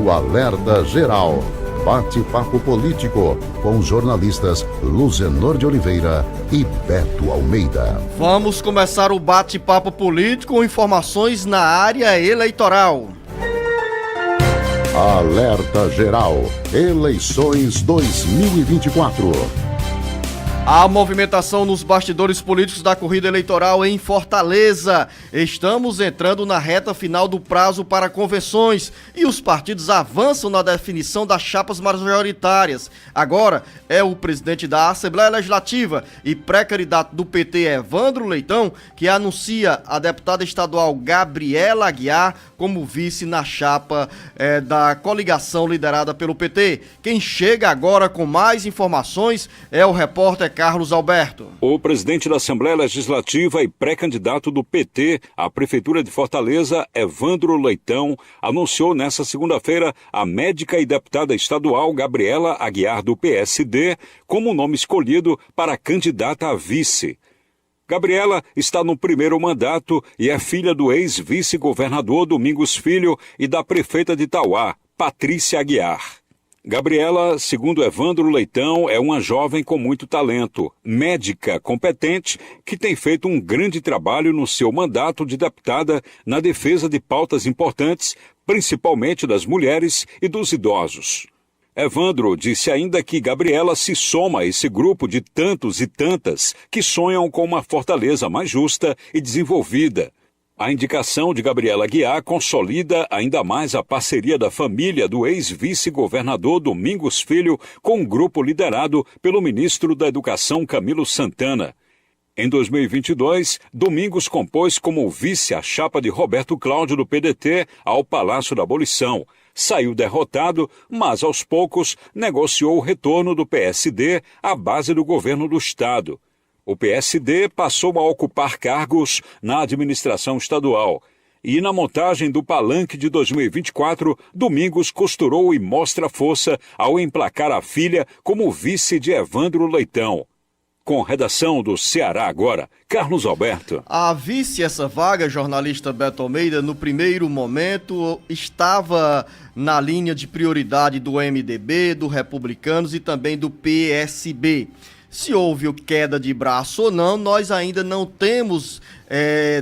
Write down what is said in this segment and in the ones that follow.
o Alerta Geral. Bate-papo político com os jornalistas Luzenor de Oliveira e Beto Almeida. Vamos começar o bate-papo político com informações na área eleitoral. Alerta Geral. Eleições 2024. A movimentação nos bastidores políticos da corrida eleitoral em Fortaleza. Estamos entrando na reta final do prazo para convenções e os partidos avançam na definição das chapas majoritárias. Agora é o presidente da Assembleia Legislativa e pré-candidato do PT, Evandro Leitão, que anuncia a deputada estadual Gabriela Aguiar como vice na chapa da coligação liderada pelo PT. Quem chega agora com mais informações é o repórter Carlos Alberto. O presidente da Assembleia Legislativa e pré-candidato do PT à Prefeitura de Fortaleza, Evandro Leitão, anunciou nesta segunda-feira a médica e deputada estadual Gabriela Aguiar do PSD como nome escolhido para a candidata a vice. Gabriela está no primeiro mandato e é filha do ex-vice-governador Domingos Filho e da prefeita de Tauá, Patrícia Aguiar. Gabriela, segundo Evandro Leitão, é uma jovem com muito talento, médica competente, que tem feito um grande trabalho no seu mandato de deputada na defesa de pautas importantes, principalmente das mulheres e dos idosos. Evandro disse ainda que Gabriela se soma a esse grupo de tantos e tantas que sonham com uma Fortaleza mais justa e desenvolvida. A indicação de Gabriela Aguiar consolida ainda mais a parceria da família do ex-vice-governador Domingos Filho com um grupo liderado pelo ministro da Educação Camilo Santana. Em 2022, Domingos compôs como vice a chapa de Roberto Cláudio do PDT ao Palácio da Abolição. Saiu derrotado, mas aos poucos negociou o retorno do PSD à base do governo do Estado. O PSD passou a ocupar cargos na administração estadual. E na montagem do Palanque de 2024, Domingos costurou e mostra força ao emplacar a filha como vice de Evandro Leitão. Com redação do Ceará Agora, Carlos Alberto. A vice essa vaga, jornalista Beto Almeida, no primeiro momento estava na linha de prioridade do MDB, do Republicanos e também do PSB. Se houve queda de braço ou não, nós ainda não temos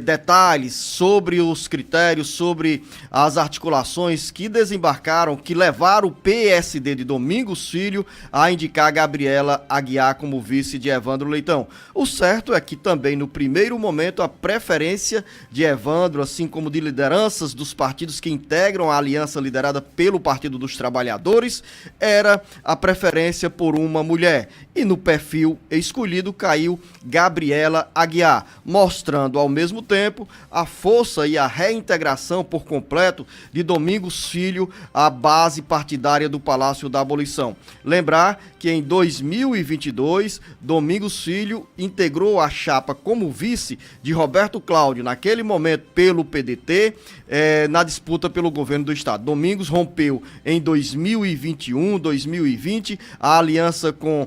detalhes sobre os critérios, sobre as articulações que desembarcaram, que levaram o PSD de Domingos Filho a indicar Gabriela Aguiar como vice de Evandro Leitão. O certo é que também no primeiro momento a preferência de Evandro, assim como de lideranças dos partidos que integram a aliança liderada pelo Partido dos Trabalhadores, era a preferência por uma mulher. E no perfil escolhido caiu Gabriela Aguiar, mostrando ao mesmo tempo a força e a reintegração por completo de Domingos Filho à base partidária do Palácio da Abolição. Lembrar que em 2022, Domingos Filho integrou a chapa como vice de Roberto Cláudio, naquele momento pelo PDT, na disputa pelo governo do estado. Domingos rompeu em 2021, 2020, a aliança com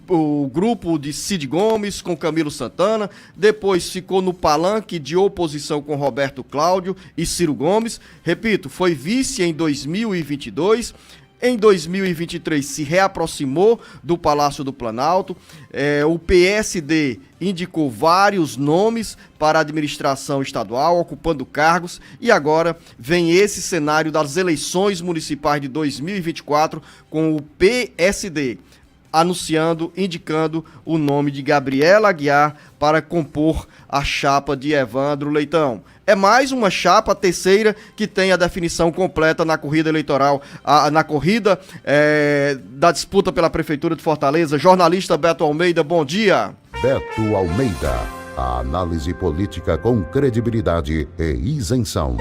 o grupo de Cid Gomes, com Camilo Santana, depois ficou no palanque de oposição com Roberto Cláudio e Ciro Gomes. Repito, foi vice em 2022. Em 2023 se reaproximou do Palácio do Planalto. O PSD indicou vários nomes para a administração estadual, ocupando cargos, e agora vem esse cenário das eleições municipais de 2024 com o PSD anunciando, indicando o nome de Gabriela Aguiar para compor a chapa de Evandro Leitão. É mais uma chapa, a terceira, que tem a definição completa na corrida eleitoral, na corrida da disputa pela Prefeitura de Fortaleza. Jornalista Beto Almeida, bom dia. Beto Almeida, a análise política com credibilidade e isenção.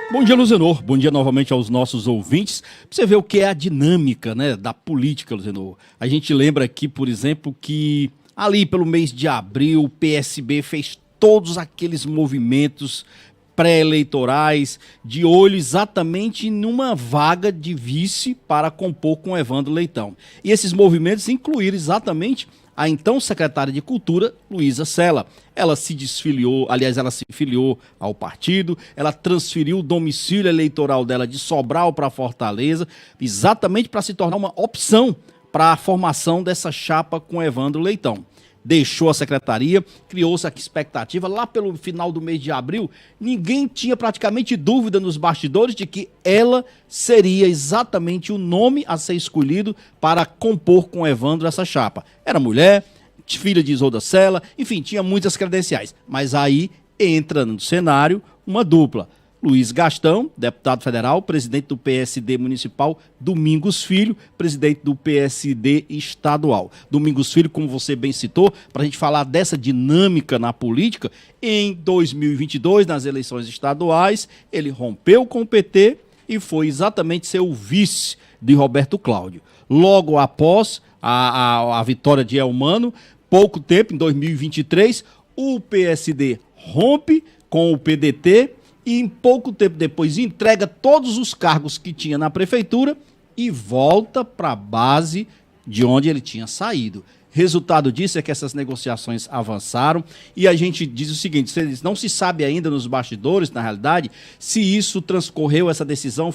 Bom dia, Luzenor. Bom dia novamente aos nossos ouvintes. Pra você ver o que é a dinâmica, né, da política, Luzenor. A gente lembra aqui, por exemplo, que ali pelo mês de abril, o PSB fez todos aqueles movimentos pré-eleitorais de olho exatamente numa vaga de vice para compor com Evandro Leitão. E esses movimentos incluíram exatamente a então secretária de Cultura, Luísa Sela. Ela se desfiliou, aliás, ela se filiou ao partido, ela transferiu o domicílio eleitoral dela de Sobral para Fortaleza, exatamente para se tornar uma opção para a formação dessa chapa com Evandro Leitão. Deixou a secretaria, criou-se a expectativa, lá pelo final do mês de abril, ninguém tinha praticamente dúvida nos bastidores de que ela seria exatamente o nome a ser escolhido para compor com Evandro essa chapa. Era mulher, filha de Isolda Sela, enfim, tinha muitas credenciais. Mas aí entra no cenário uma dupla. Luiz Gastão, deputado federal, presidente do PSD municipal, Domingos Filho, presidente do PSD estadual. Domingos Filho, como você bem citou, para a gente falar dessa dinâmica na política, em 2022, nas eleições estaduais, ele rompeu com o PT e foi exatamente ser o vice de Roberto Cláudio. Logo após a vitória de Elmano, pouco tempo, em 2023, o PSD rompe com o PDT, e em pouco tempo depois entrega todos os cargos que tinha na prefeitura e volta para a base de onde ele tinha saído. Resultado disso é que essas negociações avançaram e a gente diz o seguinte, não se sabe ainda nos bastidores, na realidade, se isso transcorreu, essa decisão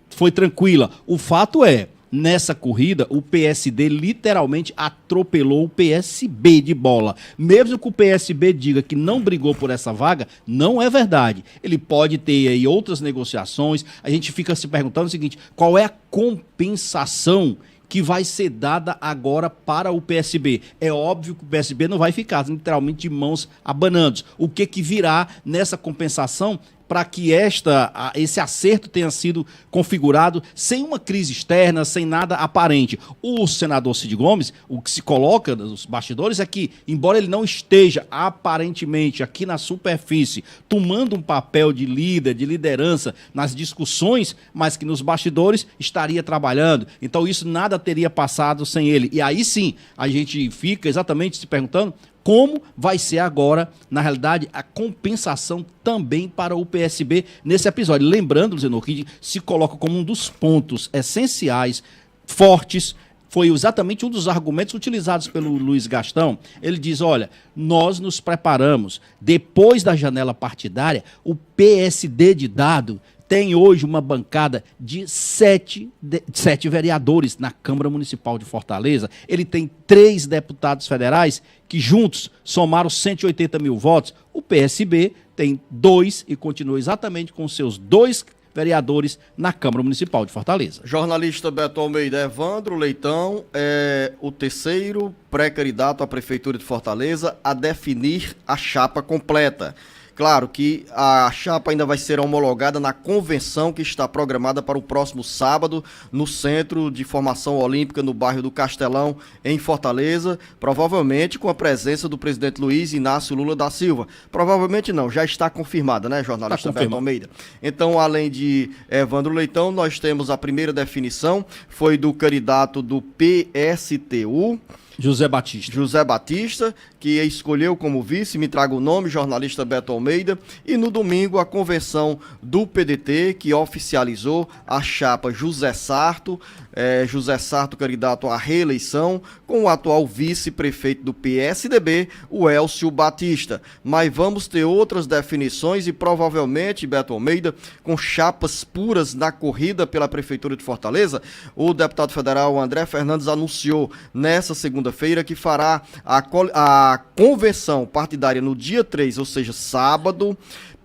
foi tranquila. O fato é, nessa corrida, o PSD literalmente atropelou o PSB de bola. Mesmo que o PSB diga que não brigou por essa vaga, não é verdade. Ele pode ter aí outras negociações. A gente fica se perguntando o seguinte, qual é a compensação que vai ser dada agora para o PSB? É óbvio que o PSB não vai ficar literalmente de mãos abanando. O que virá nessa compensação para que esse acerto tenha sido configurado sem uma crise externa, sem nada aparente? O senador Cid Gomes, o que se coloca nos bastidores é que, embora ele não esteja aparentemente aqui na superfície tomando um papel de líder, de liderança nas discussões, mas que nos bastidores estaria trabalhando. Então isso nada teria passado sem ele. E aí sim, a gente fica exatamente se perguntando como vai ser agora, na realidade, a compensação também para o PSB nesse episódio. Lembrando, Zenor, que se coloca como um dos pontos essenciais, fortes, foi exatamente um dos argumentos utilizados pelo Luiz Gastão. Ele diz, olha, nós nos preparamos, depois da janela partidária, o PSD de dado tem hoje uma bancada de 7 vereadores na Câmara Municipal de Fortaleza. Ele tem 3 deputados federais que juntos somaram 180 mil votos. O PSB tem 2 e continua exatamente com seus 2 vereadores na Câmara Municipal de Fortaleza. Jornalista Beto Almeida, Evandro Leitão é o terceiro pré-candidato à Prefeitura de Fortaleza a definir a chapa completa. Claro que a chapa ainda vai ser homologada na convenção que está programada para o próximo sábado no Centro de Formação Olímpica no bairro do Castelão, em Fortaleza, provavelmente com a presença do presidente Luiz Inácio Lula da Silva. Provavelmente não, já está confirmada, né, jornalista Beto Almeida? Então, além de Evandro Leitão, nós temos a primeira definição, foi do candidato do PSTU, José Batista, que escolheu como vice, me traga o nome, jornalista Beto Almeida, e no domingo a convenção do PDT, que oficializou a chapa José Sarto, candidato à reeleição, com o atual vice-prefeito do PSDB, o Elcio Batista. Mas vamos ter outras definições e provavelmente, Beto Almeida, com chapas puras na corrida pela Prefeitura de Fortaleza. O deputado federal André Fernandes anunciou nessa segunda-feira que fará a convenção partidária no dia 3, ou seja, sábado,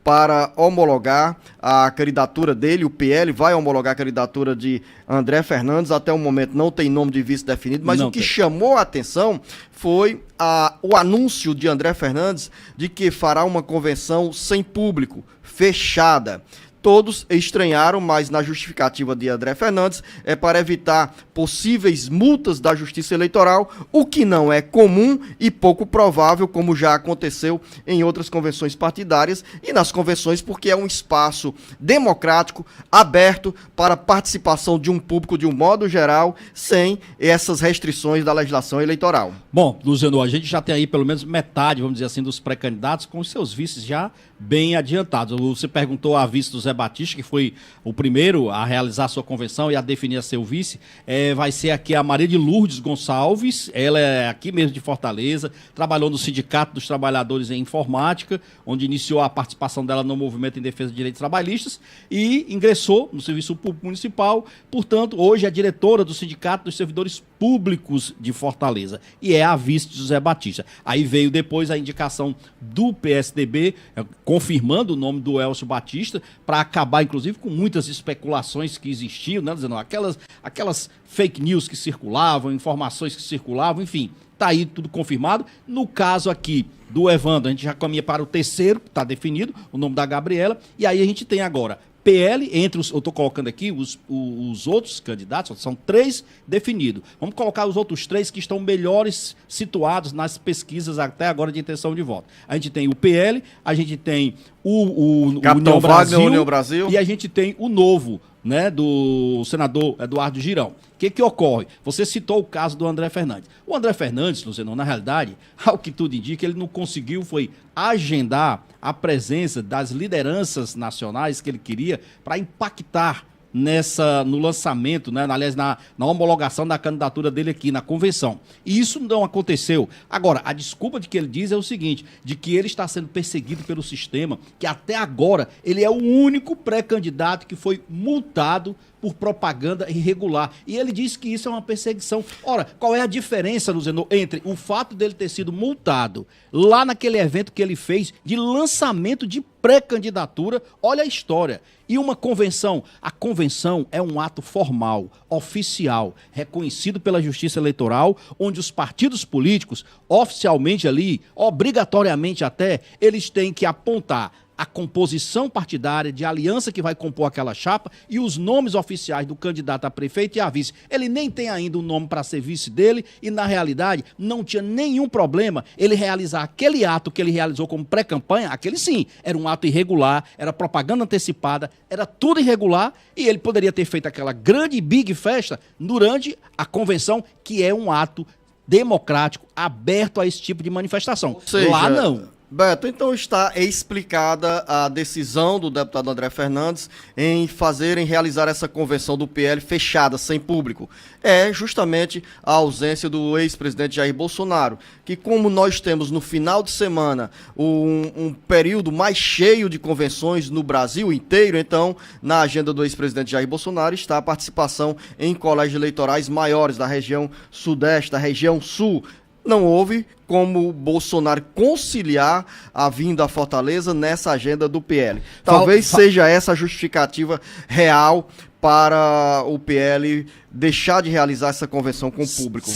para homologar a candidatura dele. O PL vai homologar a candidatura de André Fernandes. Até o momento não tem nome de vice definido, mas o que chamou a atenção foi o anúncio de André Fernandes de que fará uma convenção sem público, fechada. Todos estranharam, mas na justificativa de André Fernandes é para evitar possíveis multas da Justiça Eleitoral, o que não é comum e pouco provável, como já aconteceu em outras convenções partidárias e nas convenções, porque é um espaço democrático, aberto para participação de um público de um modo geral, sem essas restrições da legislação eleitoral. Bom, Luciano, a gente já tem aí pelo menos metade, vamos dizer assim, dos pré-candidatos com os seus vices já bem adiantados. Você perguntou a vice do Zé José Batista, que foi o primeiro a realizar a sua convenção e a definir a seu vice, vai ser aqui a Maria de Lourdes Gonçalves. Ela é aqui mesmo de Fortaleza, trabalhou no Sindicato dos Trabalhadores em Informática, onde iniciou a participação dela no movimento em defesa de direitos trabalhistas e ingressou no Serviço Público Municipal. Portanto, hoje é diretora do Sindicato dos Servidores Públicos de Fortaleza e é a vice de José Batista. Aí veio depois a indicação do PSDB, confirmando o nome do Elcio Batista, para acabar, inclusive, com muitas especulações que existiam, né, dizendo aquelas fake news que circulavam, informações que circulavam, enfim, tá aí tudo confirmado. No caso aqui do Evandro, a gente já caminha para o terceiro, está definido, o nome da Gabriela, e aí a gente tem agora PL, entre os, eu estou colocando aqui os outros candidatos, são 3 definidos. Vamos colocar os outros 3 que estão melhores situados nas pesquisas até agora de intenção de voto. A gente tem o PL, a gente tem o União Brasil e a gente tem o Novo, né, do senador Eduardo Girão. O que ocorre? Você citou o caso do André Fernandes. O André Fernandes, Luciano, na realidade, ao que tudo indica, ele não conseguiu foi agendar a presença das lideranças nacionais que ele queria para impactar no lançamento, né, aliás, na homologação da candidatura dele aqui na convenção. E isso não aconteceu. Agora, a desculpa de que ele diz é o seguinte, de que ele está sendo perseguido pelo sistema, que até agora ele é o único pré-candidato que foi multado por propaganda irregular. E ele diz que isso é uma perseguição. Ora, qual é a diferença, Luciano, entre o fato dele ter sido multado lá naquele evento que ele fez de lançamento de pré-candidatura, olha a história, e uma convenção? A convenção é um ato formal, oficial, reconhecido pela Justiça Eleitoral, onde os partidos políticos, oficialmente ali, obrigatoriamente até, eles têm que apontar a composição partidária de aliança que vai compor aquela chapa e os nomes oficiais do candidato a prefeito e a vice. Ele nem tem ainda um nome para ser vice dele e, na realidade, não tinha nenhum problema ele realizar aquele ato que ele realizou como pré-campanha. Aquele sim, era um ato irregular, era propaganda antecipada, era tudo irregular e ele poderia ter feito aquela grande big festa durante a convenção, que é um ato democrático, aberto a esse tipo de manifestação. Ou seja, lá não. Beto, então está explicada a decisão do deputado André Fernandes em realizar essa convenção do PL fechada, sem público. É justamente a ausência do ex-presidente Jair Bolsonaro, que como nós temos no final de semana um período mais cheio de convenções no Brasil inteiro, então na agenda do ex-presidente Jair Bolsonaro está a participação em colégios eleitorais maiores da região sudeste, da região sul. Não houve como Bolsonaro conciliar a vinda a Fortaleza nessa agenda do PL. Talvez seja essa a justificativa real para o PL deixar de realizar essa convenção com o público.